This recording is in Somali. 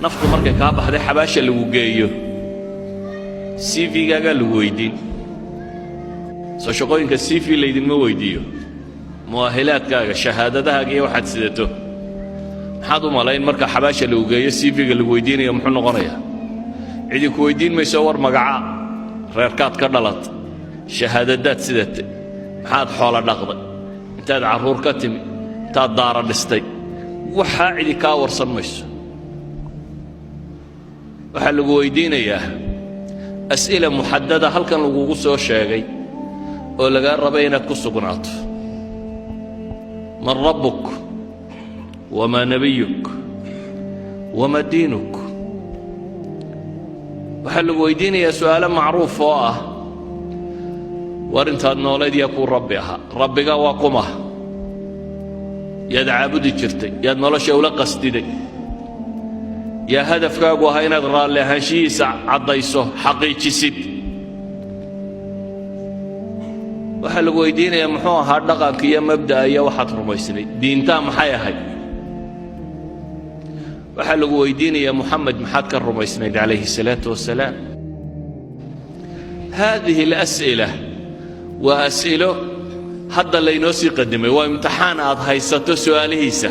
naftu markay kaa baxday xabaasha lagu geeyo CV-gaaga lagu weydiin soo shaqooyinka CV laydinma weydiiyo mu'ahilaadkaaga shahaadadahaaga iyo waxaad sidato maxaad u malayn marka xabaasha lagu geeyo CV-ga lagu weydiinayo muxuu noqonayaa cidi ku weydiin mayso war magaca reerkaad ka dhalat shahaadadaad sidate maxaad xoola dhaqday intaad carruur ka timi intaad daara dhistay waxaa cidi kaa warsan mayso waxaa lagu weydiinayaa as'ila muxadada halkan lagugu soo sheegay oo lagaa rabay inaad ku sugnaato man rabbuk wamaa nabiyuk wamaa diinuk waxaa lagu weydiinayaa su'aalo macruuf oo ah war intaad noolayd yaa kuu rabbi ahaa rabbiga waa kuma yaad caabudi jirtay yaad nolosha ula qasdiday yaa hadafkaagu ahaa inaad raalli ahaanshihiisa caddayso xaqiijisid waxaa lagu weydiinayaa muxuu ahaa dhaqanka iyo mabda'a iyo waxaad rumaysnay diintaa maxay ahayd waxaa lagu weydiinayaa muxamed maxaad ka rumaysnayd calayhi الsalaatu wasalaam haadihi اlas'ila waa as'ilo hadda laynoo sii qadimay waa imtixaan aad haysato su'aalihiisa